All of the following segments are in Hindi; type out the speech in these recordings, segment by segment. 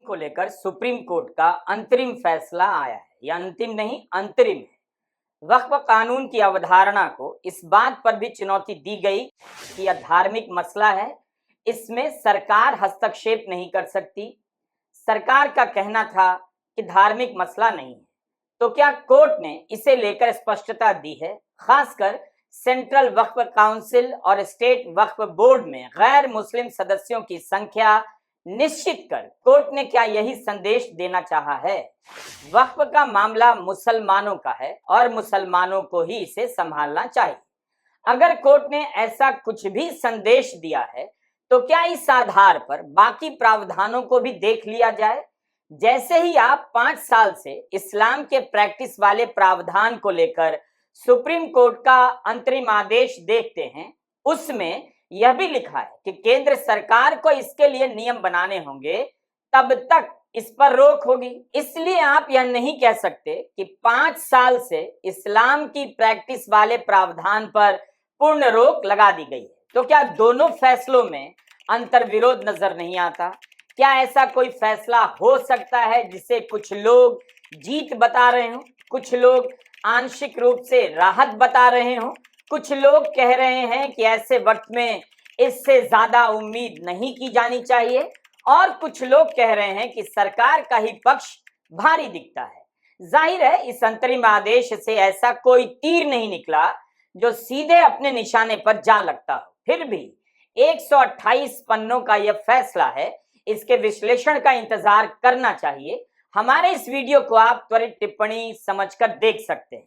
को लेकर सुप्रीम कोर्ट का अंतरिम फैसला आया है। यह अंतिम नहीं, अंतरिम है। वक्फ कानून की अवधारणा को इस बात पर भी चुनौती दी गई कि यह धार्मिक मसला है, इसमें सरकार हस्तक्षेप नहीं कर सकती। सरकार का कहना था कि धार्मिक मसला नहीं है, तो क्या कोर्ट ने इसे लेकर स्पष्टता दी है? खासकर सेंट्रल वक्फ काउंसिल और स्टेट वक्फ बोर्ड में गैर मुस्लिम सदस्यों की संख्या निश्चित कर कोर्ट ने क्या यही संदेश देना चाहा है? वक्फ का मामला मुसलमानों का है और मुसलमानों को ही इसे संभालना चाहिए। अगर कोर्ट ने ऐसा कुछ भी संदेश दिया है तो क्या इस आधार पर बाकी प्रावधानों को भी देख लिया जाए? जैसे ही आप 5 साल से इस्लाम के प्रैक्टिस वाले प्रावधान को लेकर सुप्रीम कोर्ट का अंतरिम आदेश देखते हैं, उसमें यह भी लिखा है कि केंद्र सरकार को इसके लिए नियम बनाने होंगे, तब तक इस पर रोक होगी। इसलिए आप यह नहीं कह सकते कि 5 साल से इस्लाम की प्रैक्टिस वाले प्रावधान पर पूर्ण रोक लगा दी गई है। तो क्या दोनों फैसलों में अंतर विरोध नजर नहीं आता? क्या ऐसा कोई फैसला हो सकता है जिसे कुछ लोग जीत बता रहे हो, कुछ लोग आंशिक रूप से राहत बता रहे हो, कुछ लोग कह रहे हैं कि ऐसे वक्त में इससे ज्यादा उम्मीद नहीं की जानी चाहिए, और कुछ लोग कह रहे हैं कि सरकार का ही पक्ष भारी दिखता है। जाहिर है इस अंतरिम आदेश से ऐसा कोई तीर नहीं निकला जो सीधे अपने निशाने पर जा लगता हो। फिर भी 128 पन्नों का यह फैसला है, इसके विश्लेषण का इंतजार करना चाहिए। हमारे इस वीडियो को आप त्वरित टिप्पणी समझकर देख सकते हैं।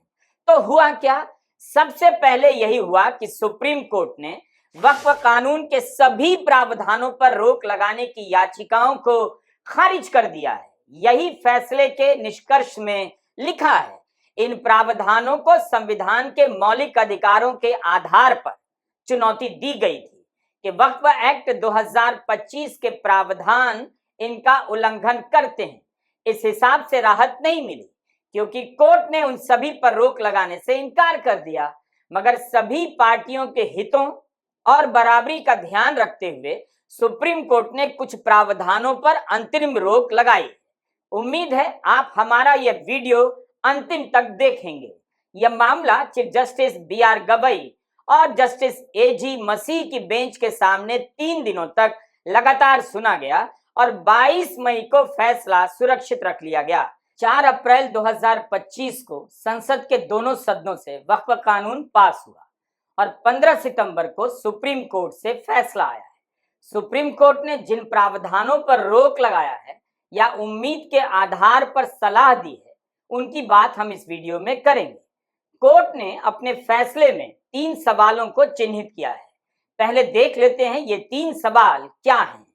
तो हुआ क्या? सबसे पहले यही हुआ कि सुप्रीम कोर्ट ने वक्फ कानून के सभी प्रावधानों पर रोक लगाने की याचिकाओं को खारिज कर दिया है। यही फैसले के निष्कर्ष में लिखा है। इन प्रावधानों को संविधान के मौलिक अधिकारों के आधार पर चुनौती दी गई थी कि वक्फ एक्ट 2025 के प्रावधान इनका उल्लंघन करते हैं। इस हिसाब से राहत नहीं मिली क्योंकि कोर्ट ने उन सभी पर रोक लगाने से इनकार कर दिया, मगर सभी पार्टियों के हितों और बराबरी का ध्यान रखते हुए सुप्रीम कोर्ट ने कुछ प्रावधानों पर अंतरिम रोक लगाई। उम्मीद है आप हमारा यह वीडियो अंतिम तक देखेंगे। यह मामला चीफ जस्टिस BR गवई और जस्टिस AG मसीह की बेंच के सामने 3 दिनों तक लगातार सुना गया और 22 मई को फैसला सुरक्षित रख लिया गया। 4 अप्रैल 2025 को संसद के दोनों सदनों से वक्फ कानून पास हुआ और 15 सितंबर को सुप्रीम कोर्ट से फैसला आया है। सुप्रीम कोर्ट ने जिन प्रावधानों पर रोक लगाया है या उम्मीद के आधार पर सलाह दी है, उनकी बात हम इस वीडियो में करेंगे। कोर्ट ने अपने फैसले में 3 सवालों को चिन्हित किया है। पहले देख लेते हैं ये 3 सवाल क्या हैं।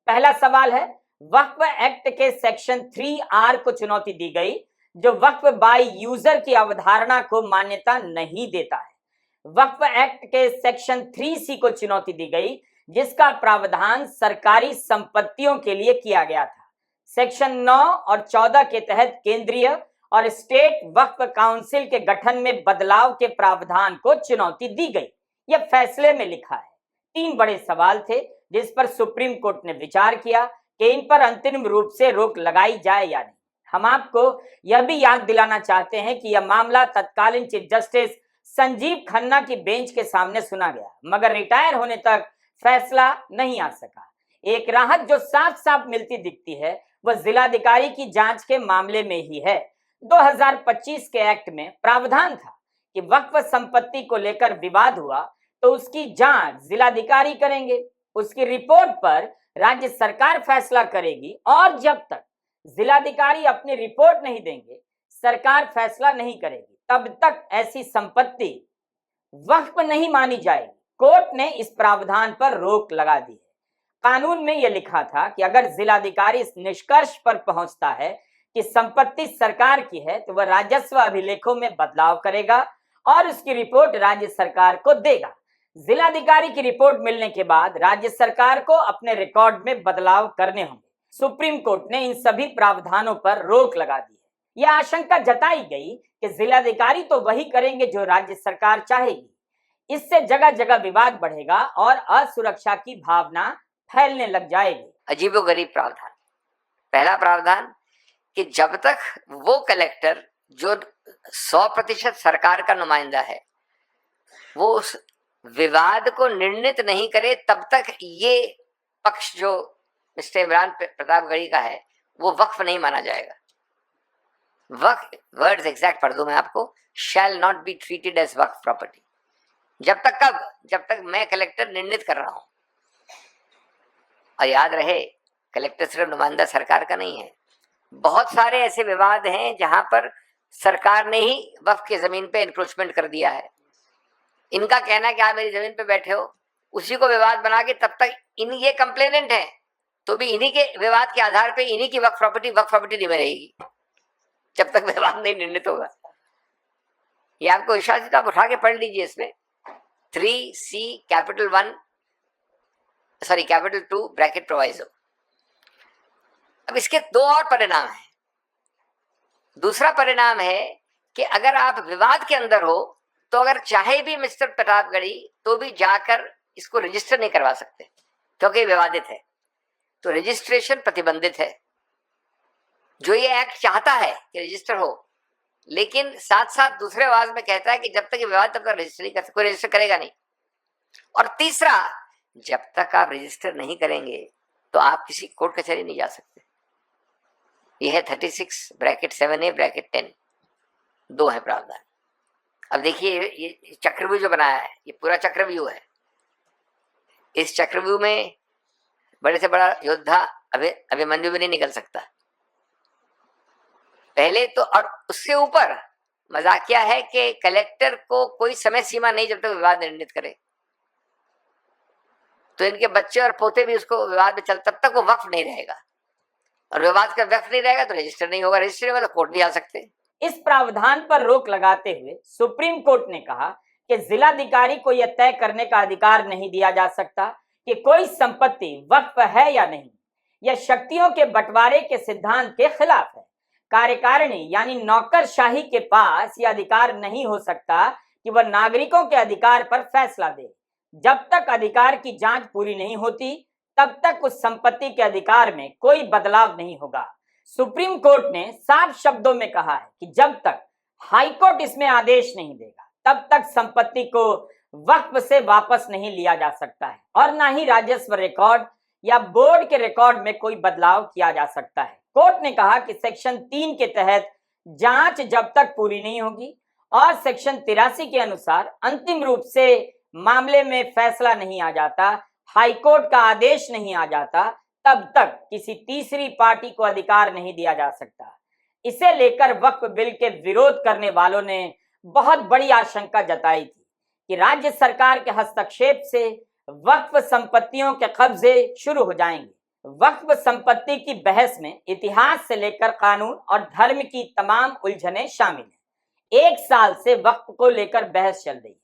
पहला सवाल है, वक्फ एक्ट के सेक्शन 3R को चुनौती दी गई जो वक्फ बाय यूजर की अवधारणा को मान्यता नहीं देता है। वक्फ एक्ट के सेक्शन 3C को चुनौती दी गई जिसका प्रावधान सरकारी संपत्तियों के लिए किया गया था। सेक्शन 9 और 14 के तहत केंद्रीय और स्टेट वक्फ काउंसिल के गठन में बदलाव के प्रावधान को चुनौती दी गई। यह फैसले में लिखा है। 3 बड़े सवाल थे जिस पर सुप्रीम कोर्ट ने विचार किया कि इन पर अंतिम रूप से रोक लगाई जाए या नहीं। हम आपको यह भी याद दिलाना चाहते हैं कि यह मामला तत्कालीन चीफ जस्टिस संजीव खन्ना की बेंच के सामने सुना गया, मगर रिटायर होने तक फैसला नहीं आ सका। एक राहत जो साफ साफ मिलती दिखती है वह जिलाधिकारी की जांच के मामले में ही है। 2025 के एक्ट में प्रावधान था कि वक्फ संपत्ति को लेकर विवाद हुआ तो उसकी जांच जिलाधिकारी करेंगे, उसकी रिपोर्ट पर राज्य सरकार फैसला करेगी, और जब तक जिलाधिकारी अपनी रिपोर्ट नहीं देंगे, सरकार फैसला नहीं करेगी, तब तक ऐसी संपत्ति वक्फ नहीं मानी जाएगी। कोर्ट ने इस प्रावधान पर रोक लगा दी है। कानून में यह लिखा था कि अगर जिलाधिकारी इस निष्कर्ष पर पहुंचता है कि संपत्ति सरकार की है तो वह राजस्व अभिलेखों में बदलाव करेगा और उसकी रिपोर्ट राज्य सरकार को देगा। जिलाधिकारी की रिपोर्ट मिलने के बाद राज्य सरकार को अपने रिकॉर्ड में बदलाव करने होंगे। सुप्रीम कोर्ट ने इन सभी प्रावधानों पर रोक लगा दी है। यह आशंका जताई गई कि जिलाधिकारी तो वही करेंगे जो राज्य सरकार चाहेगी। इससे जगह जगह विवाद बढ़ेगा और असुरक्षा की भावना फैलने लग जाएगी। अजीबोगरीब प्रावधान। पहला प्रावधान कि जब तक वो कलेक्टर जो 100% सरकार का नुमाइंदा है वो उस विवाद को निर्णित नहीं करे, तब तक ये पक्ष जो मिस्टर इमरान प्रतापगढ़ी का है वो वक्फ नहीं माना जाएगा। वक्फ वर्ड्स एग्जैक्ट पढ़ दूं मैं आपको, shall not be treated as waqf property. जब तक कब? जब तक मैं कलेक्टर निर्णित कर रहा हूं। और याद रहे, कलेक्टर सिर्फ नुमाइंदा सरकार का नहीं है। बहुत सारे ऐसे विवाद हैं जहां पर सरकार ने ही वक्फ की जमीन पे इंक्रोचमेंट कर दिया है। इनका कहना है कि आप मेरी जमीन पे बैठे हो, उसी को विवाद बना के तब तक ये कंप्लेनेंट है तो भी इन्हीं के विवाद के आधार पे इन्हीं की वक्फ प्रॉपर्टी नहीं रहेगी जब तक विवाद नहीं निर्णित होगा। ये आपको इशारा तो आप उठा के पढ़ लीजिए। इसमें 3C कैपिटल 2 ब्रैकेट प्रोवाइजो। अब इसके दो और परिणाम हैं। दूसरा परिणाम है कि अगर आप विवाद के अंदर हो तो अगर चाहे भी मिस्टर प्रतापगढ़ी तो भी जाकर इसको रजिस्टर नहीं करवा सकते क्योंकि विवादित है, तो रजिस्ट्रेशन प्रतिबंधित है। जो ये एक्ट चाहता है कि रजिस्टर हो, लेकिन साथ साथ दूसरे आवाज में कहता है कि जब तक ये विवाद तब तक रजिस्टर नहीं कर सकते, कोई रजिस्टर करेगा नहीं। और तीसरा, जब तक आप रजिस्टर नहीं करेंगे तो आप किसी कोर्ट कचहरी नहीं जा सकते। ये है 36 ब्रैकेट 7A ब्रैकेट 10, दो है प्रावधान। अब देखिए ये चक्रव्यूह जो बनाया है, ये पूरा चक्रव्यूह है। इस चक्रव्यूह में बड़े से बड़ा योद्धा अभिमन्यु भी नहीं निकल सकता पहले तो। और उससे ऊपर मजाकिया है कि कलेक्टर को कोई समय सीमा नहीं जब तक विवाद निर्णित करे, तो इनके बच्चे और पोते भी उसको विवाद में चल, तब तक वो वक्फ नहीं रहेगा। और विवाद का वक्फ नहीं रहेगा तो रजिस्टर नहीं होगा, रजिस्टर नहीं होगा तो कोर्ट नहीं आ सकते। इस प्रावधान पर रोक लगाते हुए सुप्रीम कोर्ट ने कहा कि जिलाधिकारी को यह तय करने का अधिकार नहीं दिया जा सकता कि कोई संपत्ति वक्फ है या नहीं। यह शक्तियों के बंटवारे के सिद्धांत के खिलाफ है। कार्यकारिणी यानी नौकरशाही के पास यह अधिकार नहीं हो सकता कि वह नागरिकों के अधिकार पर फैसला दे। जब तक अधिकार की जांच पूरी नहीं होती तब तक उस संपत्ति के अधिकार में कोई बदलाव नहीं होगा। सुप्रीम कोर्ट ने साफ शब्दों में कहा है कि जब तक हाईकोर्ट इसमें आदेश नहीं देगा तब तक संपत्ति को वक्फ से वापस नहीं लिया जा सकता है और ना ही राजस्व रिकॉर्ड या बोर्ड के रिकॉर्ड में कोई बदलाव किया जा सकता है। कोर्ट ने कहा कि सेक्शन 3 के तहत जांच जब तक पूरी नहीं होगी और सेक्शन 83 के अनुसार अंतिम रूप से मामले में फैसला नहीं आ जाता, हाईकोर्ट का आदेश नहीं आ जाता, तब तक किसी तीसरी पार्टी को अधिकार नहीं दिया जा सकता। इसे लेकर वक्फ बिल के विरोध करने वालों ने बहुत बड़ी आशंका जताई थी कि राज्य सरकार के हस्तक्षेप से वक्फ संपत्तियों के कब्जे शुरू हो जाएंगे। वक्फ संपत्ति की बहस में इतिहास से लेकर कानून और धर्म की तमाम उलझनें शामिल हैं। 1 साल से वक्फ को लेकर बहस चल रही है।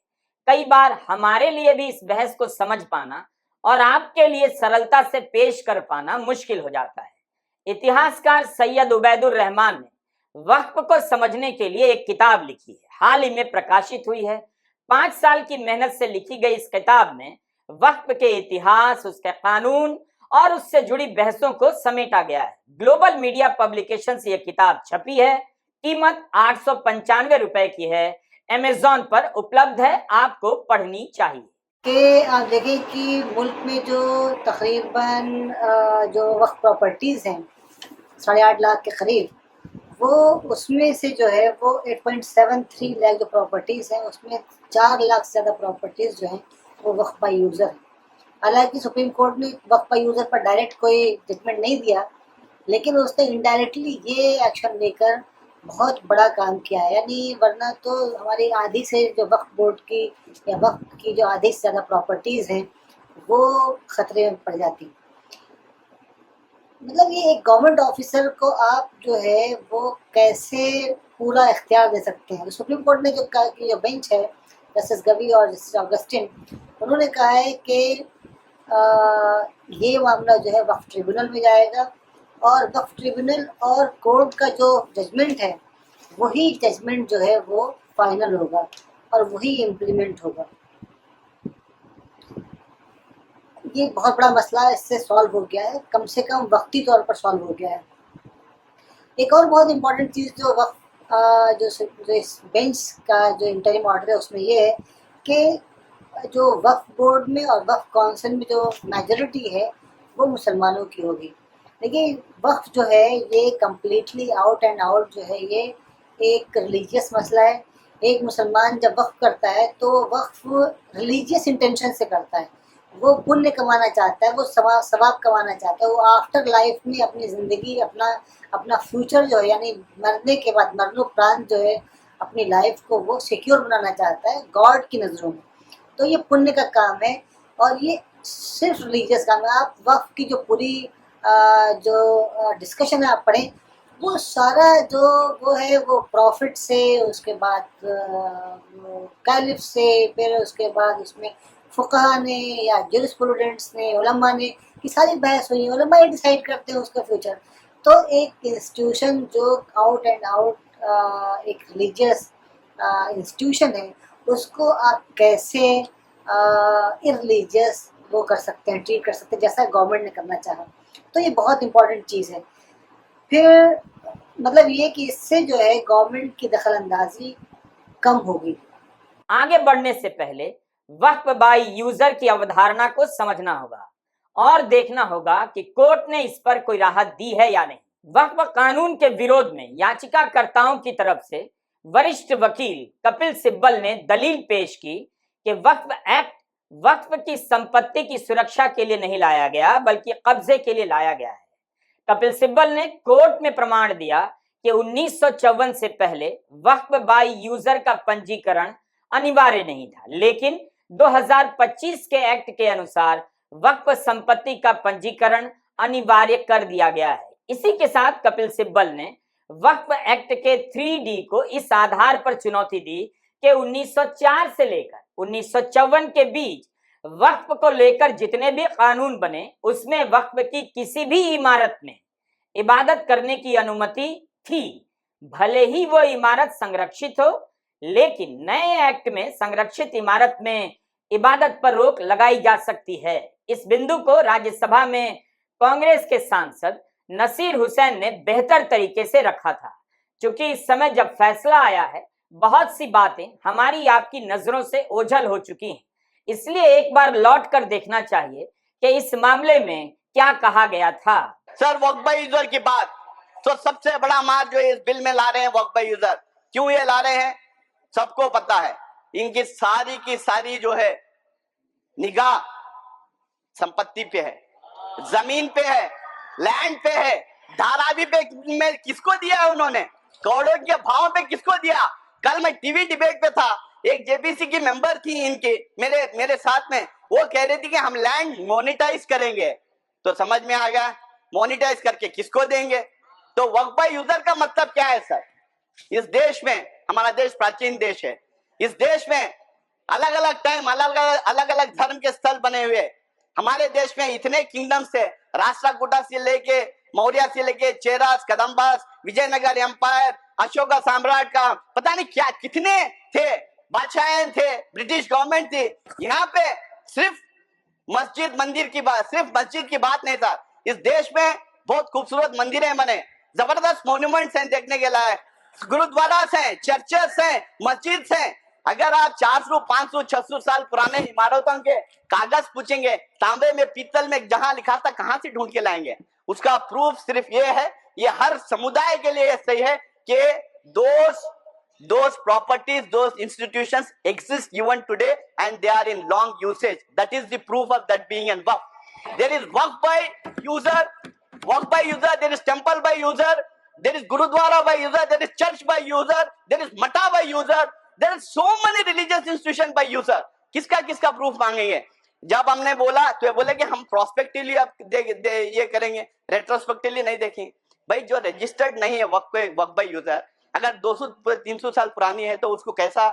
कई बार हमारे लिए भी इस बहस को समझ पाना और आपके लिए सरलता से पेश कर पाना मुश्किल हो जाता है। इतिहासकार सैयद उबैदुर रहमान ने वक्फ को समझने के लिए एक किताब लिखी है, हाल ही में प्रकाशित हुई है। 5 साल की मेहनत से लिखी गई इस किताब में वक्फ के इतिहास, उसके कानून और उससे जुड़ी बहसों को समेटा गया है। ग्लोबल मीडिया पब्लिकेशन से यह किताब छपी है। कीमत 895 रुपए की है। अमेजॉन पर उपलब्ध है, आपको पढ़नी चाहिए। कि आप देखें कि मुल्क में जो तकरीबन जो वक्फ प्रॉपर्टीज़ हैं 8.5 लाख के करीब, वो उसमें से जो है वो 8.73 लाख जो प्रॉपर्टीज़ हैं उसमें 4 लाख से ज़्यादा प्रॉपर्टीज़ जो हैं वो वक्फ बाय यूज़र हैं। हालांकि सुप्रीम कोर्ट ने वक्फ बाय यूज़र पर डायरेक्ट कोई जजमेंट नहीं दिया, लेकिन उसने इनडायरेक्टली ये एक्शन लेकर बहुत बड़ा काम किया है। यानी वरना तो हमारी आधी से जो वक्फ बोर्ड की या वक्फ की जो आधी से ज़्यादा प्रॉपर्टीज़ हैं वो ख़तरे में पड़ जाती। मतलब ये एक गवर्नमेंट ऑफिसर को आप जो है वो कैसे पूरा इख्तियार दे सकते हैं। सुप्रीम कोर्ट ने जो कहा कि जो बेंच है जस्टिस गवी और जस्टिस ऑगस्टिन, उन्होंने कहा है कि ये मामला जो है वक्फ ट्रिब्यूनल में जाएगा और वक्फ ट्रिब्यूनल और कोर्ट का जो जजमेंट है वही जजमेंट जो है वो फाइनल होगा और वही इम्प्लीमेंट होगा। ये बहुत बड़ा मसला इससे सॉल्व हो गया है, कम से कम वक्ती तौर पर सॉल्व हो गया है। एक और बहुत इम्पोर्टेंट चीज़ जो वक्फ जो इस बेंच का जो इंटरिम ऑर्डर है उसमें ये है कि जो वक्फ बोर्ड में और वक्फ काउंसिल में जो मेजॉरिटी है वो मुसलमानों की होगी। देखिए वक्फ जो है ये कम्प्लीटली आउट एंड आउट जो है ये एक रिलीजियस मसला है। एक मुसलमान जब वक्फ करता है तो वक्फ रिलीजियस इंटेंशन से करता है, वो पुण्य कमाना चाहता है, वो सवाब कमाना चाहता है, वो आफ्टर लाइफ में अपनी ज़िंदगी अपना अपना फ्यूचर जो है यानी मरने के बाद मरणोपरांत जो है अपनी लाइफ को वो सिक्योर बनाना चाहता है गॉड की नज़रों में। तो ये पुण्य का काम है और ये सिर्फ रिलीजियस काम है। आप वक्फ की जो पूरी जो डिस्कशन है आप पढ़ें, वो सारा जो वो है वो प्रॉफिट से, उसके बाद कैलिफ से, फिर उसके बाद उसमें फ़ुक़हा ने या जूरिस्प्रूडेंट्स ने, उलमा ने, की सारी बहस हुई है। उलमा ही डिसाइड करते हैं उसका फ्यूचर। तो एक इंस्टीट्यूशन जो आउट एंड आउट एक रिलीजियस इंस्टीट्यूशन है उसको आप कैसे इररिलीजियस वो कर सकते हैं, ट्रीट कर सकते हैं जैसा गवर्नमेंट ने करना चाहा। तो ये बहुत इंपॉर्टेंट चीज़ है। फिर मतलब ये कि इससे जो है गवर्नमेंट की दखल अंदाजी कम होगी। आगे बढ़ने से पहले वक्फ बाय यूजर की अवधारणा को समझना होगा और देखना होगा कि कोर्ट ने इस पर कोई राहत दी है या नहीं। वक्फ कानून के विरोध में याचिकाकर्ताओं की तरफ से वरिष्ठ वकील कपिल सिब्बल ने दलील पेश की कि वक्फ एक्ट वक्फ की संपत्ति की सुरक्षा के लिए नहीं लाया गया बल्कि कब्जे के लिए लाया गया है। कपिल सिब्बल ने कोर्ट में प्रमाण दिया कि 1954 से पहले वक्फ बाय यूजर का पंजीकरण अनिवार्य नहीं था, लेकिन 2025 के एक्ट के अनुसार वक्फ संपत्ति का पंजीकरण अनिवार्य कर दिया गया है। इसी के साथ कपिल सिब्बल ने वक्फ एक्ट के 3D को इस आधार पर चुनौती दी कि 1904 से लेकर 1954 के बीच वक्फ को लेकर जितने भी कानून बने उसमें वक्फ की किसी भी इमारत में इबादत करने की अनुमति थी, भले ही वो इमारत संरक्षित हो, लेकिन नए एक्ट में संरक्षित इमारत में इबादत पर रोक लगाई जा सकती है। इस बिंदु को राज्यसभा में कांग्रेस के सांसद नसीर हुसैन ने बेहतर तरीके से रखा था। क्योंकि इस समय जब फैसला आया है बहुत सी बातें हमारी आपकी नजरों से ओझल हो चुकी हैं, इसलिए एक बार लौट कर देखना चाहिए कि इस मामले में क्या कहा गया था। सर वक्फ बाय यूजर की बात तो सबसे बड़ा मार जो इस बिल में ला रहे हैं वक्फ बाय यूजर, क्यों ये ला रहे हैं सबको पता है। इनकी सारी की सारी जो है निगाह संपत्ति पे है, जमीन पे है, लैंड पे है। धारावी पे में किसको दिया है उन्होंने, करोड़ों के भाव पे किसको दिया। कल मैं टीवी डिबेट पे था, एक जेपीसी की मेंबर थी इनके मेरे साथ में, वो कह रही थी कि हम लैंड मोनेटाइज करेंगे। तो समझ में आ गया मोनेटाइज करके किसको देंगे। तो वक्फ बाय यूजर का मतलब क्या है सर। इस देश में, हमारा देश प्राचीन देश है, इस देश में अलग अलग टाइम अलग अलग धर्म के स्थल बने हुए। हमारे देश में इतने किंगडम्स है, राष्ट्रकूटा से लेके मौर्य से लेके चेरास, कदम्बास, विजयनगर एम्पायर, अशोका सम्राट का पता नहीं क्या कितने थे, बादशाह थे, ब्रिटिश गवर्नमेंट थी। यहाँ पे सिर्फ मस्जिद की बात नहीं था। इस देश में बहुत खूबसूरत मंदिरें बने, जबरदस्त मॉन्यूमेंट्स हैं देखने के लायक, गुरुद्वारास हैं, चर्चेस हैं, मस्जिद हैं। अगर आप 400, 500, 600 साल पुराने इमारतों के कागज पूछेंगे, तांबे में, पीतल में जहां लिखा था कहां से ढूंढ के लाएंगे। उसका प्रूफ सिर्फ ये है, ये हर समुदाय के लिए सही है कि those properties, those institutions exist even today and they are in long usage. That is the proof of that being in waqf. There is waqf by user, there is temple by user, there is gurudwara by user, there is church by user, there is mata by user, there is so many religious institutions by user. किसका प्रूफ मांगेंगे। जब हमने बोला तो ये बोले कि हम प्रोस्पेक्टिवली अब ये करेंगे, रेट्रोस्पेक्टिवली नहीं देखेंगे। भाई जो रजिस्टर्ड नहीं है वक्फ बाय यूजर, अगर 200-300 साल पुरानी है तो उसको कैसा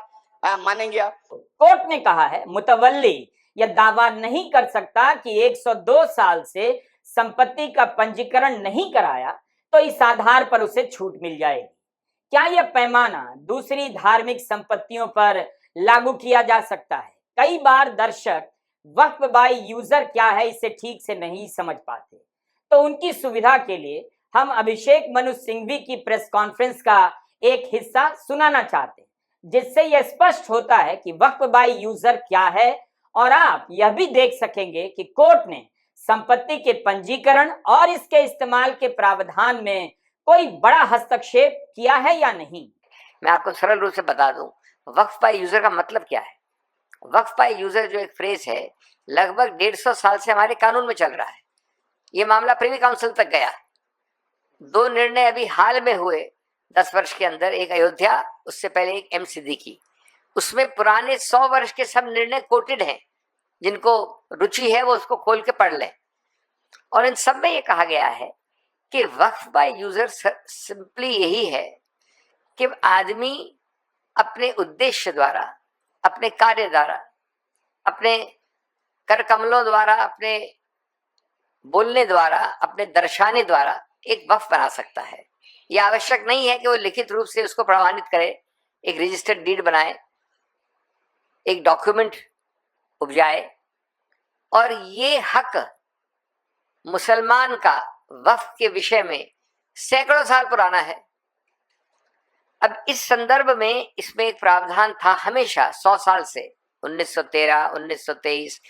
मानेंगे आप। कोर्ट ने कहा है मुतवल्ली यह दावा नहीं कर सकता कि 102 साल से संपत्ति का पंजीकरण नहीं कराया तो इस आधार पर उसे छूट मिल जाएगी। क्या यह पैमाना दूसरी धार्मिक संपत्तियों पर लागू किया जा सकता है। कई बार दर्शक वक्फ बाय यूजर क्या है इसे ठीक से नहीं समझ पाते, तो उनकी सुविधा के लिए हम अभिषेक मनु सिंघवी की प्रेस कॉन्फ्रेंस का एक हिस्सा सुनाना चाहते हैं, जिससे यह स्पष्ट होता है कि वक्फ बाय यूजर क्या है, और आप यह भी देख सकेंगे कि कोर्ट ने संपत्ति के पंजीकरण और इसके इस्तेमाल के प्रावधान में कोई बड़ा हस्तक्षेप किया है या नहीं। मैं आपको सरल रूप से बता दूं, वक्फ बाय यूजर का मतलब क्या है। वक्फ बाय यूजर जो एक फ्रेज है, लगभग 150 साल से हमारे कानून में चल रहा है। ये मामला प्रिवी काउंसिल तक गया। 2 निर्णय अभी हाल में हुए 10 वर्ष के अंदर, एक अयोध्या, उससे पहले एक एम सिद्दीकी। उसमें पुराने 100 वर्ष के सब निर्णय कोटेड हैं, जिनको रुचि है वो उसको खोल के पढ़ लें। और इन सब में ये कहा गया है कि वक्फ बाय यूजर सिंपली यही है कि आदमी अपने उद्देश्य द्वारा, अपने कार्य द्वारा, अपने कर कमलों द्वारा, अपने बोलने द्वारा, अपने दर्शाने द्वारा एक वक्फ बना सकता है। यह आवश्यक नहीं है कि वो लिखित रूप से उसको प्रमाणित करे, एक रजिस्टर्ड डीड बनाए, एक डॉक्यूमेंट उपजाए। और ये हक मुसलमान का वक्फ के विषय में सैकड़ों साल पुराना है। अब इस संदर्भ में इसमें एक प्रावधान था हमेशा 100 साल से, 1913, 1923,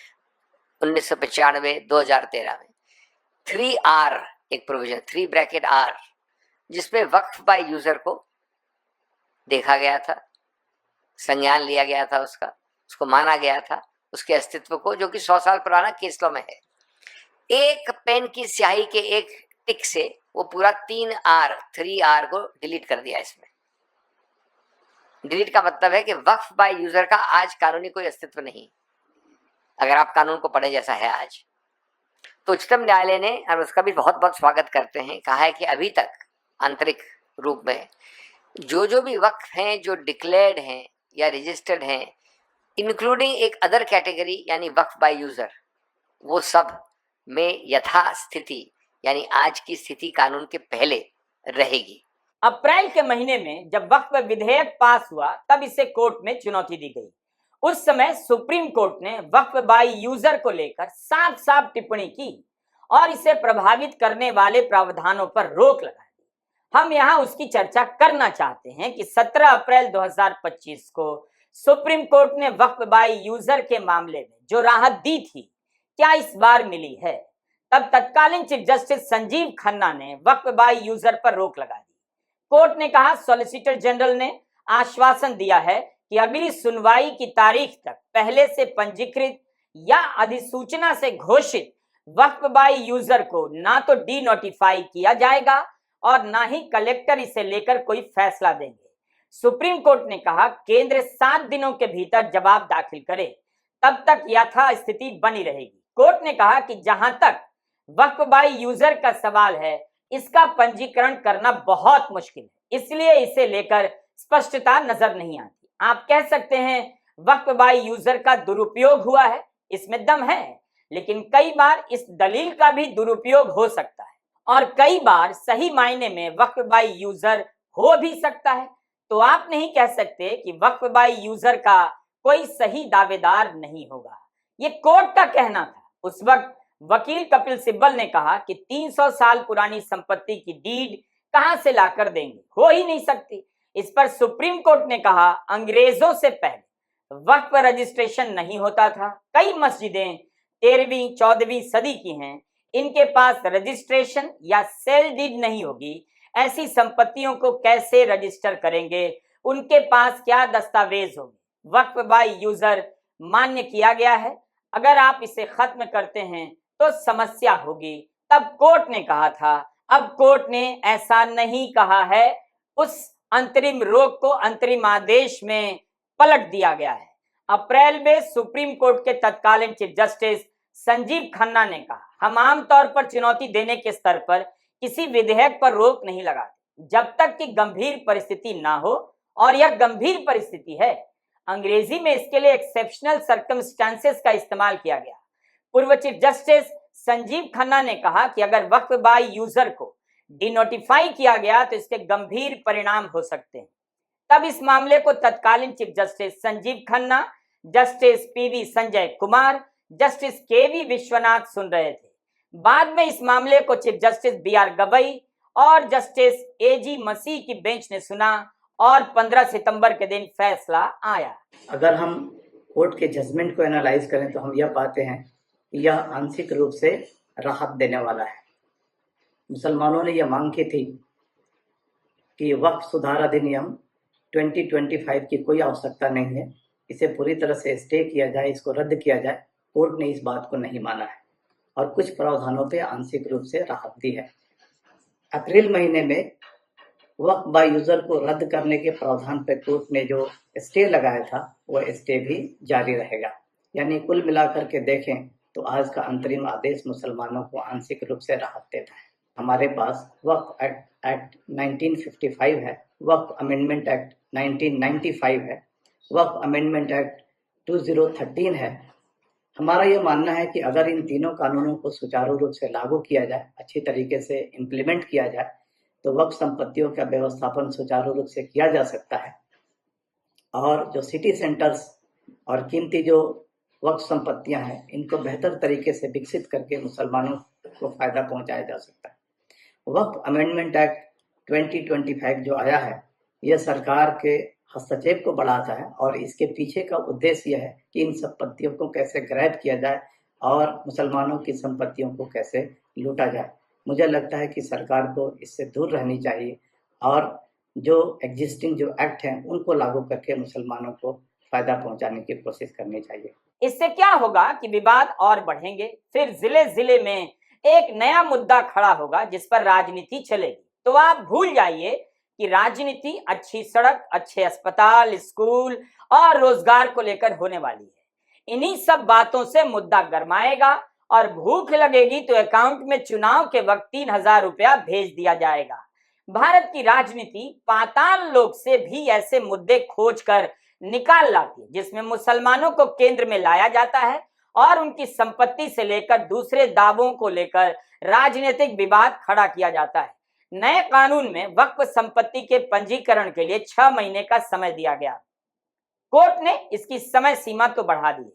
1995, 2013 में 3R एक प्रोविजन, 3R, जिसमें वक्फ बाय यूजर को देखा गया था, संज्ञान लिया गया था, उसको माना गया था, उसके अस्तित्व को, जो कि 100 साल पुराना केस लॉ में है। एक पेन की स्याही के एक टिक से वो पूरा 3R को डिलीट कर दिया। इसमें डिलीट का मतलब है कि वक्फ बाय यूजर का आज कानूनी कोई अस्तित्व नहीं, अगर आप कानून को पढ़े जैसा है आज। तो उच्चतम न्यायालय ने, और उसका भी बहुत बहुत स्वागत करते हैं, कहा है कि अभी तक आंतरिक रूप में जो भी वक्फ हैं जो डिक्लेयर्ड हैं या रजिस्टर्ड हैं, इंक्लूडिंग एक अदर कैटेगरी यानी वक्फ बाय यूजर, वो सब में यथास्थिति यानी आज की स्थिति कानून के पहले रहेगी। अप्रैल के महीने में जब वक्फ विधेयक पास हुआ, तब इसे कोर्ट में चुनौती दी गई। उस समय सुप्रीम कोर्ट ने वक्फ बाय यूजर को लेकर साफ साफ टिप्पणी की और इसे प्रभावित करने वाले प्रावधानों पर रोक लगा दी। हम यहाँ उसकी चर्चा करना चाहते हैं कि 17 अप्रैल 2025 को सुप्रीम कोर्ट ने वक्फ बाय यूजर के मामले में जो राहत दी थी, क्या इस बार मिली है। तब तत्कालीन चीफ जस्टिस संजीव खन्ना ने वक्फ बाय यूजर पर रोक लगा दी। कोर्ट ने कहा, सॉलिसिटर जनरल ने आश्वासन दिया है कि अगली सुनवाई की तारीख तक पहले से पंजीकृत या अधिसूचना से घोषित वक्फ बाय यूजर को ना तो डी नोटिफाई किया जाएगा और ना ही कलेक्टर इसे लेकर कोई फैसला देंगे। सुप्रीम कोर्ट ने कहा, केंद्र 7 दिनों के भीतर जवाब दाखिल करे, तब तक यथास्थिति बनी रहेगी। कोर्ट ने कहा कि जहां तक वक्फ बाय यूजर का सवाल है, इसका पंजीकरण करना बहुत मुश्किल है, इसलिए इसे लेकर स्पष्टता नजर नहीं आती। आप कह सकते हैं वक्फ बाय यूजर का दुरुपयोग हुआ है, इसमें दम है, लेकिन कई बार इस दलील का भी दुरुपयोग हो सकता है और कई बार सही मायने में वक्फ बाय यूजर हो भी सकता है। तो आप नहीं कह सकते कि वक्फ बाय यूजर का कोई सही दावेदार नहीं होगा। ये कोर्ट का कहना था। उस वक्त वकील कपिल सिब्बल ने कहा कि 300 साल पुरानी संपत्ति की डीड कहां से लाकर देंगे, हो ही नहीं सकती। इस पर सुप्रीम कोर्ट ने कहा, अंग्रेजों से पहले वक्फ रजिस्ट्रेशन नहीं होता था। कई मस्जिदें 13वीं 14वीं सदी की हैं, इनके पास रजिस्ट्रेशन या सेल डीड नहीं होगी। ऐसी संपत्तियों को कैसे रजिस्टर करेंगे, उनके पास क्या दस्तावेज होंगे। वक्फ बाय यूजर मान्य किया गया है, अगर आप इसे खत्म करते हैं तो समस्या होगी। तब कोर्ट ने कहा था। अब कोर्ट ने ऐसा नहीं कहा है। उस अंतरिम रोक को अंतरिम आदेश में पलट दिया गया है। अप्रैल में सुप्रीम कोर्ट के तत्कालीन चीफ जस्टिस संजीव खन्ना ने कहा, हम आमतौर पर चुनौती देने के स्तर पर किसी विधेयक पर रोक नहीं लगाते जब तक कि गंभीर परिस्थिति ना हो, और यह गंभीर परिस्थिति है। अंग्रेजी में इसके लिए एक्सेप्शनल सर्कमस्टेंसेस का इस्तेमाल किया गया। पूर्व चीफ जस्टिस संजीव खन्ना ने कहा कि अगर वक्फ बाय यूजर को डिनोटिफाई किया गया तो इसके गंभीर परिणाम हो सकते हैं। तब इस मामले को तत्कालीन chief justice Sanjiv Khanna, justice PV Sanjay Kumar, justice KV Viswanathan सुन रहे थे। बाद में इस मामले को चीफ जस्टिस बीआर गवई और जस्टिस एजी मसीह की बेंच ने सुना और 15 सितंबर के दिन फैसला आया। अगर हम कोर्ट के जजमेंट को एनालाइज करें तो हम यह पाते हैं कि यह आंशिक रूप से राहत देने वाला है। मुसलमानों ने यह मांग की थी कि वक्फ सुधार अधिनियम 2025 की कोई आवश्यकता नहीं है, इसे पूरी तरह से स्टे किया जाए, इसको रद्द किया जाए। कोर्ट ने इस बात को नहीं माना है और कुछ प्रावधानों पे आंशिक रूप से राहत दी है। अप्रैल महीने में वक्फ बाय यूजर को रद्द करने के प्रावधान पर कोर्ट ने जो स्टे लगाया था वह स्टे भी जारी रहेगा। यानी कुल मिलाकर के देखें तो आज का अंतरिम आदेश मुसलमानों को आंशिक रूप से राहत देता है। हमारे पास वक्फ एक्ट 1955 है, वक्फ अमेंडमेंट एक्ट 1995 है, वक्फ अमेंडमेंट एक्ट 2013 है। हमारा ये मानना है कि अगर इन तीनों कानूनों को सुचारू रूप से लागू किया जाए, अच्छी तरीके से इम्प्लीमेंट किया जाए, तो वक्फ संपत्तियों का व्यवस्थापन सुचारू रूप से किया जा सकता है और जो सिटी सेंटर्स और कीमती जो वक्फ संपत्तियां हैं इनको बेहतर तरीके से विकसित करके मुसलमानों को फायदा पहुंचाया जा सकता है। वक्फ अमेंडमेंट एक्ट 2025 जो आया है यह सरकार के हस्तक्षेप को बढ़ाता है और इसके पीछे का उद्देश्य यह है कि इन संपत्तियों को कैसे ग्रैब किया जाए और मुसलमानों की संपत्तियों को कैसे लूटा जाए। मुझे लगता है कि सरकार को इससे दूर रहनी चाहिए और जो एग्जिस्टिंग जो एक्ट हैं उनको लागू करके मुसलमानों को फायदा पहुंचाने की कोशिश करनी चाहिए। इससे क्या होगा कि विवाद और बढ़ेंगे, फिर जिले जिले में एक नया मुद्दा खड़ा होगा जिस पर राजनीति चलेगी। तो आप भूल जाइए कि राजनीति अच्छी सड़क, अच्छे अस्पताल, स्कूल और रोजगार को लेकर होने वाली है। इन्हीं सब बातों से मुद्दा गरमाएगा और भूख लगेगी तो अकाउंट में चुनाव के वक्त 3000 रुपया भेज दिया जाएगा। भारत की राजनीति पाताल लोक से भी ऐसे मुद्दे खोज कर निकाल लाती है जिसमें मुसलमानों को केंद्र में लाया जाता है और उनकी संपत्ति से लेकर दूसरे दावों को लेकर राजनीतिक विवाद खड़ा किया जाता है। नए कानून में वक्फ संपत्ति के पंजीकरण के लिए 6 महीने का समय दिया गया। कोर्ट ने इसकी समय सीमा तो बढ़ा दी है,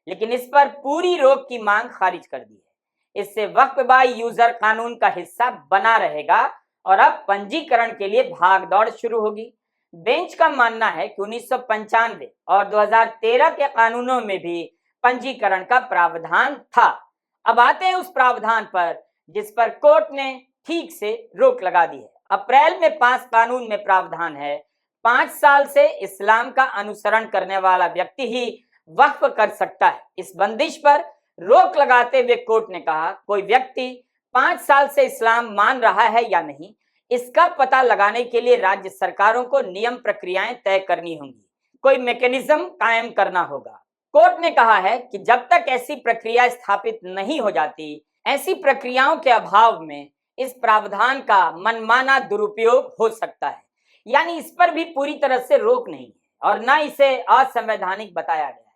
लेकिन इस पर पूरी रोक की मांग खारिज कर दी है। इससे वक्फ बाय यूजर कानून का हिस्सा बना रहेगा और अब पंजीकरण के लिए भागदौड़ शुरू होगी। बेंच का मानना है कि 1995 और 2013 के कानूनों में भी पंजीकरण का प्रावधान था। अब आते हैं उस प्रावधान पर जिस पर कोर्ट ने ठीक से रोक लगा दी है। अप्रैल में पास कानून में प्रावधान है 5 साल से इस्लाम का अनुसरण करने वाला व्यक्ति ही वक्फ कर सकता है। इस बंदिश पर रोक लगाते हुए कोर्ट ने कहा कोई व्यक्ति 5 साल से इस्लाम मान रहा है या नहीं, इसका पता लगाने के लिए राज्य सरकारों को नियम प्रक्रियाएं तय करनी होंगी, कोई मैकेनिज्म कायम करना होगा। कोर्ट ने कहा है कि जब तक ऐसी प्रक्रिया स्थापित नहीं हो जाती, ऐसी प्रक्रियाओं के अभाव में इस प्रावधान का मनमाना दुरुपयोग हो सकता है। यानी इस पर भी पूरी तरह से रोक नहीं है और न इसे असंवैधानिक बताया गया है।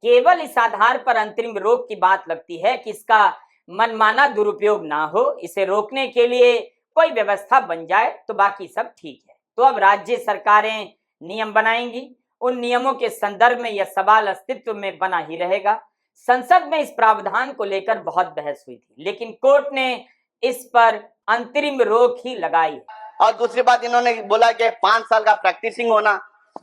केवल इस आधार पर अंतरिम रोक की बात लगती है कि इसका मनमाना दुरुपयोग ना हो। इसे रोकने के लिए कोई व्यवस्था बन जाए तो बाकी सब ठीक है। तो अब राज्य सरकारें नियम बनाएंगी, उन नियमों के संदर्भ में यह सवाल अस्तित्व में बना ही रहेगा। संसद में इस प्रावधान को लेकर बहुत बहस हुई थी, लेकिन कोर्ट ने इस पर अंतरिम रोक ही लगाई है। और दूसरी बात इन्होंने बोला कि 5 साल का प्रैक्टिसिंग होना।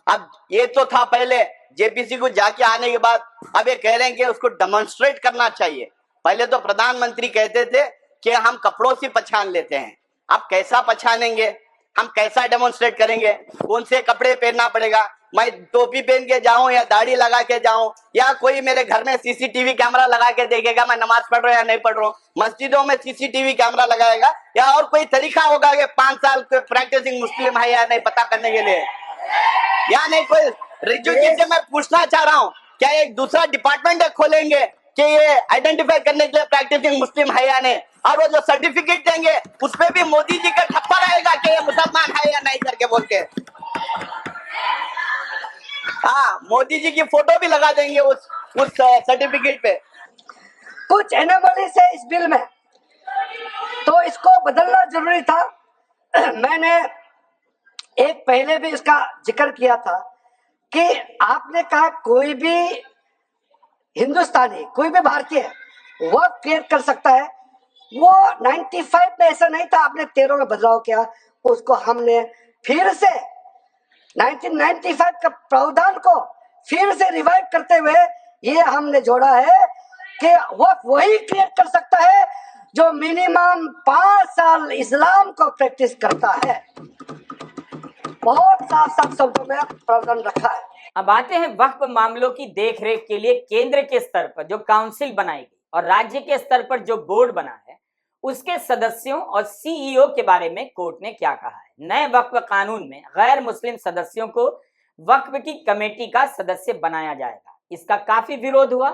अब ये तो था पहले, जेपीसी को जाके आने के बाद अब ये कह रहे हैं कि उसको डेमोन्स्ट्रेट करना चाहिए। पहले तो प्रधानमंत्री कहते थे कि हम कपड़ों से पहचान लेते हैं, अब कैसा पहचानेंगे, हम कैसा डेमोन्स्ट्रेट करेंगे, कौन से कपड़े पहनना पड़ेगा, मैं टोपी पहन के जाऊं या दाढ़ी लगा के जाऊं, या कोई मेरे घर में सीसीटीवी कैमरा लगा के देखेगा मैं नमाज पढ़ रहा हूं या नहीं पढ़ रहा हूं, मस्जिदों में सीसीटीवी कैमरा लगाएगा, या और कोई तरीका होगा कि 5 साल प्रैक्टिसिंग मुस्लिम है या नहीं पता करने के लिए, या नहीं कोई रिजुकी से मैं पूछना चाह रहा हूँ क्या एक दूसरा डिपार्टमेंट खोलेंगे कि ये आइडेंटिफाई करने के लिए प्रैक्टिसिंग मुस्लिम है या नहीं, और वो जो सर्टिफिकेट देंगे उसपे भी मोदी जी का ठप्पा रहेगा कि ये मुसलमान है या नहीं करके बोल के। हाँ, मोदी जी की फोटो भी लगा देंगे उस सर्टिफिकेट पे। कुछ एनोमलीज है इस बिल में, तो इसको बदलना जरूरी था। मैंने एक पहले भी इसका जिक्र किया था कि आपने कहा कोई भी हिंदुस्तानी, कोई भी भारतीय वक्फ क्रिएट कर सकता है, वो 95 में ऐसा नहीं था, आपने 13 में बदलाव किया, उसको हमने फिर से 1995 का प्रावधान को फिर से रिवाइव करते हुए ये हमने जोड़ा है कि वक्त वही क्रिएट कर सकता है जो मिनिमम 5 साल इस्लाम को प्रैक्टिस करता है। बहुत साफ साफ शब्दों में प्रावधान रखा है। अब आते हैं वक्फ मामलों की देखरेख के लिए केंद्र के स्तर पर जो काउंसिल बनाई गई और राज्य के स्तर पर जो बोर्ड बना है उसके सदस्यों और सीईओ के बारे में कोर्ट ने क्या कहा है। नए वक्फ कानून में गैर मुस्लिम सदस्यों को वक्फ की कमेटी का सदस्य बनाया जाएगा। इसका काफी विरोध हुआ।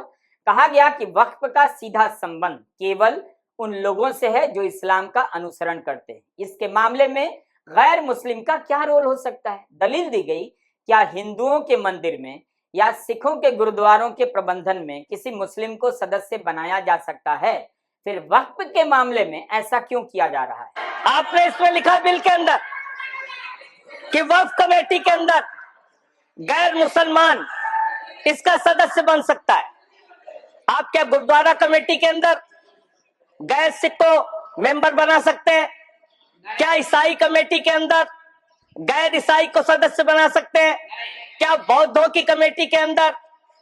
कहा गया कि वक्फ का सीधा संबंध केवल उन लोगों से है जो इस्लाम का अनुसरण करते हैं। इसके मामले में गैर मुस्लिम का क्या रोल हो सकता है। दलील दी गई, क्या हिंदुओं के मंदिर में या सिखों के गुरुद्वारों के प्रबंधन में किसी मुस्लिम को सदस्य बनाया जा सकता है? फिर वक्फ के मामले में ऐसा क्यों किया जा रहा है? आपने इसमें लिखा बिल के अंदर कि वक्फ कमेटी के अंदर गैर मुसलमान इसका सदस्य बन सकता है। आप क्या गुरुद्वारा कमेटी के अंदर गैर सिख को मेंबर बना सकते हैं? क्या ईसाई कमेटी के अंदर गैर ईसाई को सदस्य बना सकते हैं? क्या बौद्धों की कमेटी के अंदर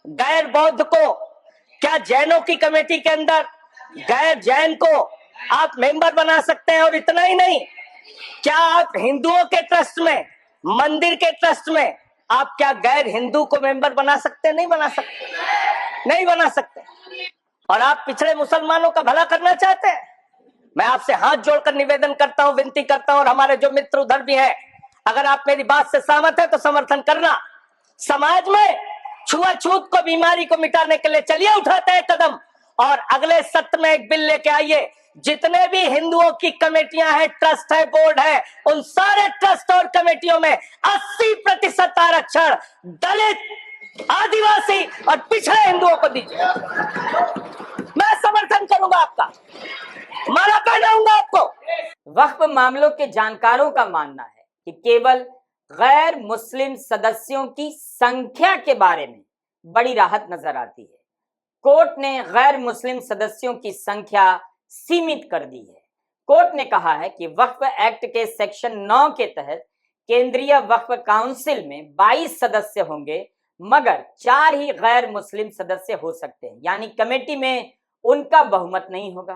गैर बौद्ध को, क्या जैनों की कमेटी के अंदर गैर जैन को आप मेंबर बना सकते हैं? और इतना ही नहीं, क्या आप हिंदुओं के ट्रस्ट में, मंदिर के ट्रस्ट में आप क्या गैर हिंदू को मेंबर बना सकते हैं? नहीं बना सकते, नहीं बना सकते। और आप पिछड़े मुसलमानों का भला करना चाहते हैं? मैं आपसे हाथ जोड़कर निवेदन करता हूं, विनती करता हूं, और हमारे जो मित्र उधर भी हैं, अगर आप मेरी बात से सहमत है तो समर्थन करना। समाज में छुआछूत को, बीमारी को मिटाने के लिए चलिए उठाते हैं कदम, और अगले सत्र में एक बिल लेके आइए। जितने भी हिंदुओं की कमेटियां हैं, ट्रस्ट है, बोर्ड है, उन सारे ट्रस्ट और कमेटियों में 80% आरक्षण दलित, आदिवासी और पिछड़े हिंदुओं को दीजिए। मैं समर्थन करूंगा आपका, माला पहनाऊंगा आपको। वक्फ मामलों के जानकारों का मानना है कि केवल गैर मुस्लिम सदस्यों की संख्या के बारे में बड़ी राहत नजर आती है। कोर्ट ने गैर मुस्लिम सदस्यों की संख्या सीमित कर दी है। कोर्ट ने कहा है कि वक्फ एक्ट के सेक्शन 9 के तहत केंद्रीय वक्फ काउंसिल में 22 सदस्य होंगे, मगर 4 ही गैर मुस्लिम सदस्य हो सकते हैं, यानी कमेटी में उनका बहुमत नहीं होगा।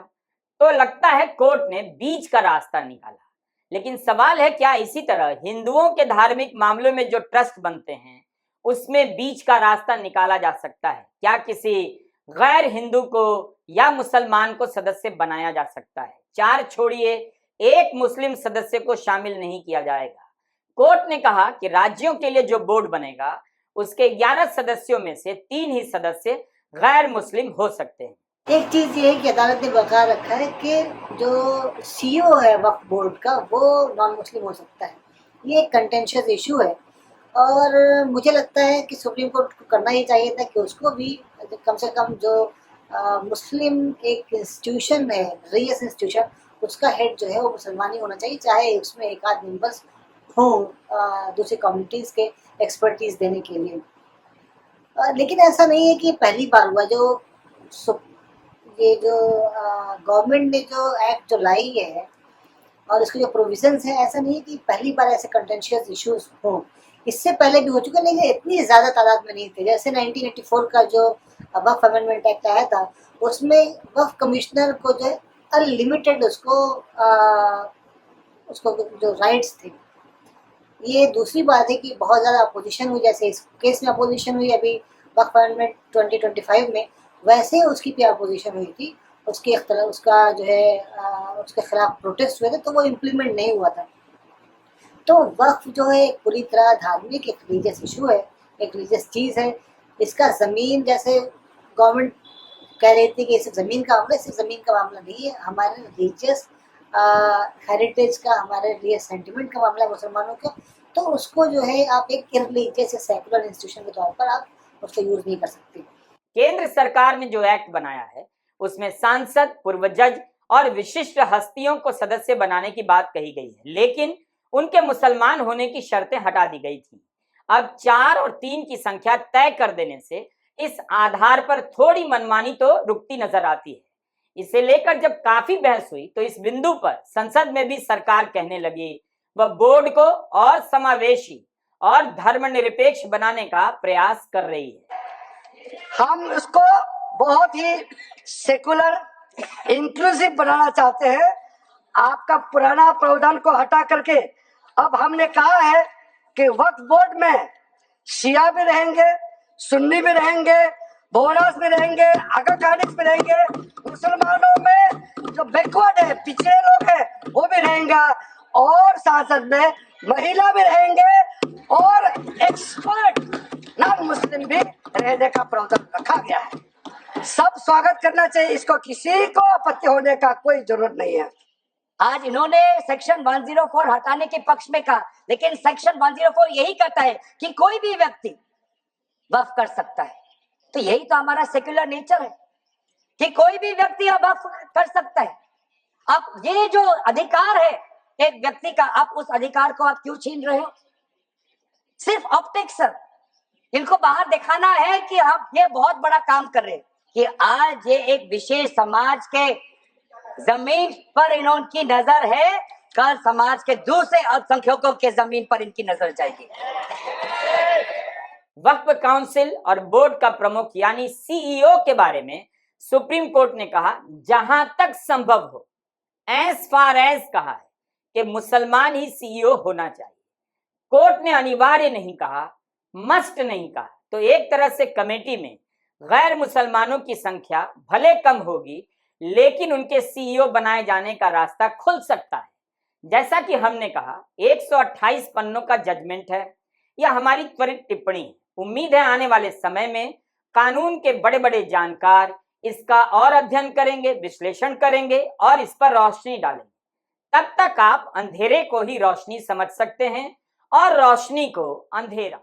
तो लगता है कोर्ट ने बीच का रास्ता निकाला। लेकिन सवाल है, क्या इसी तरह हिंदुओं के धार्मिक मामलों में जो ट्रस्ट बनते हैं उसमें बीच का रास्ता निकाला जा सकता है? क्या किसी गैर हिंदू को या मुसलमान को सदस्य बनाया जा सकता है? 4 छोड़िए, 1 मुस्लिम सदस्य को शामिल नहीं किया जाएगा। कोर्ट ने कहा कि राज्यों के लिए जो बोर्ड बनेगा उसके 11 सदस्यों में से 3 ही सदस्य गैर मुस्लिम हो सकते हैं। एक चीज ये है कि अदालत ने बरकरार रखा है कि जो सीईओ है वक्फ बोर्ड का वो नॉन मुस्लिम हो सकता है। ये एक कंटेंशियस इशू है और मुझे लगता है कि सुप्रीम कोर्ट को करना ही चाहिए था कि उसको भी कम से कम जो मुस्लिम एक इंस्टीट्यूशन है, रिलीजियस इंस्टीट्यूशन, उसका हेड जो है वो मुसलमान ही होना चाहिए, चाहे उसमें एक आध मेंबर्स हों दूसरी कम्युनिटीज़ के एक्सपर्टीज देने के लिए। लेकिन ऐसा नहीं है कि पहली बार हुआ। ये जो गवर्नमेंट ने जो एक्ट जो लाई है और इसके जो प्रोविजंस हैं, ऐसा नहीं है कि पहली बार ऐसे कंटेंशियस इश्यूज हों। इससे पहले भी हो चुके, लेकिन इतनी ज़्यादा तादाद में नहीं थे। जैसे 1984 का जो वक्फ अमेंडमेंट एक्ट आया था, उसमें वक्फ कमिश्नर को जो है अनलिमिटेड उसको जो राइट्स थे। ये दूसरी बात है कि बहुत ज़्यादा अपोजिशन हुई, जैसे इस केस में अपोजिशन हुई अभी वक्फ अमेंडमेंट 2025 में, वैसे ही उसकी भी अपोजिशन हुई थी। उसका जो है उसके खिलाफ प्रोटेस्ट हुए थे, तो वो इम्प्लीमेंट नहीं हुआ था। तो वक्फ जो है एक पूरी तरह धार्मिक एक रिलीजियस इशू है, एक रिलीजियस चीज़ है। इसका ज़मीन, जैसे गवर्नमेंट कह रही थी कि सिर्फ ज़मीन का मामला, सिर्फ ज़मीन का मामला नहीं है, हमारे रिलीजियस हेरिटेज का, हमारे रिलीजियस सेंटिमेंट का मामला है मुसलमानों का। तो उसको जो है आप एक इररिलीजियस या सेकुलर इंस्टीट्यूशन के तौर पर आप उसको यूज़ नहीं कर सकते। केंद्र सरकार ने जो एक्ट बनाया है उसमें सांसद, पूर्व जज और विशिष्ट हस्तियों को सदस्य बनाने की बात कही गई है, लेकिन उनके मुसलमान होने की शर्तें हटा दी गई थी। अब 4 और 3 की संख्या तय कर देने से इस आधार पर थोड़ी मनमानी तो रुकती नजर आती है। इसे लेकर जब काफी बहस हुई तो इस बिंदु पर संसद में भी सरकार कहने लगी वह बोर्ड को और समावेशी और धर्मनिरपेक्ष बनाने का प्रयास कर रही है। हम उसको बहुत ही सेकुलर इंक्लूसिव बनाना चाहते हैं। आपका पुराना प्रावधान को हटा करके अब हमने कहा है कि वक्फ बोर्ड में शिया भी रहेंगे, सुन्नी भी रहेंगे, बोनास भी रहेंगे, अकाकानिक्स भी रहेंगे, मुसलमानों में जो बैकवर्ड है, पिछड़े लोग हैं, वो भी रहेंगे, और सांसद में महिला भी रहेंगे और एक्सपर्ट नॉन मुस्लिम भी रहने का प्रावधान रखा गया है। सब स्वागत करना चाहिए, इसको किसी को आपत्ति होने का कोई जरूरत नहीं है। आज इन्होंने सेक्शन 104 हटाने के पक्ष में कहा, लेकिन सेक्शन 104 यही कहता है कि कोई भी व्यक्ति वक्फ कर सकता है। तो यही तो हमारा सेक्युलर नेचर है कि कोई भी व्यक्ति अब वक्फ कर सकता है। अब ये जो अधिकार है एक व्यक्ति का, आप उस अधिकार को आप क्यों छीन रहे हो? सिर्फ ऑप्टिक्स, इनको बाहर दिखाना है कि हम ये बहुत बड़ा काम कर रहे हैं कि आज ये एक विशेष समाज के जमीन पर इनकी नजर है, कल समाज के दूसरे अल्पसंख्यकों के जमीन पर इनकी नजर जाएगी। वक्फ काउंसिल और बोर्ड का प्रमुख यानी सीईओ के बारे में सुप्रीम कोर्ट ने कहा जहां तक संभव हो, एज फार एज कहा है कि मुसलमान ही सीईओ होना चाहिए। कोर्ट ने अनिवार्य नहीं कहा, मस्ट नहीं कहा। तो एक तरह से कमेटी में गैर मुसलमानों की संख्या भले कम होगी, लेकिन उनके सीईओ बनाए जाने का रास्ता खुल सकता है। जैसा कि हमने कहा 128 पन्नों का जजमेंट है, यह हमारी त्वरित टिप्पणी है। उम्मीद है आने वाले समय में कानून के बड़े बड़े जानकार इसका और अध्ययन करेंगे, विश्लेषण करेंगे और इस पर रोशनी डालेंगे। तब तक आप अंधेरे को ही रोशनी समझ सकते हैं और रोशनी को अंधेरा।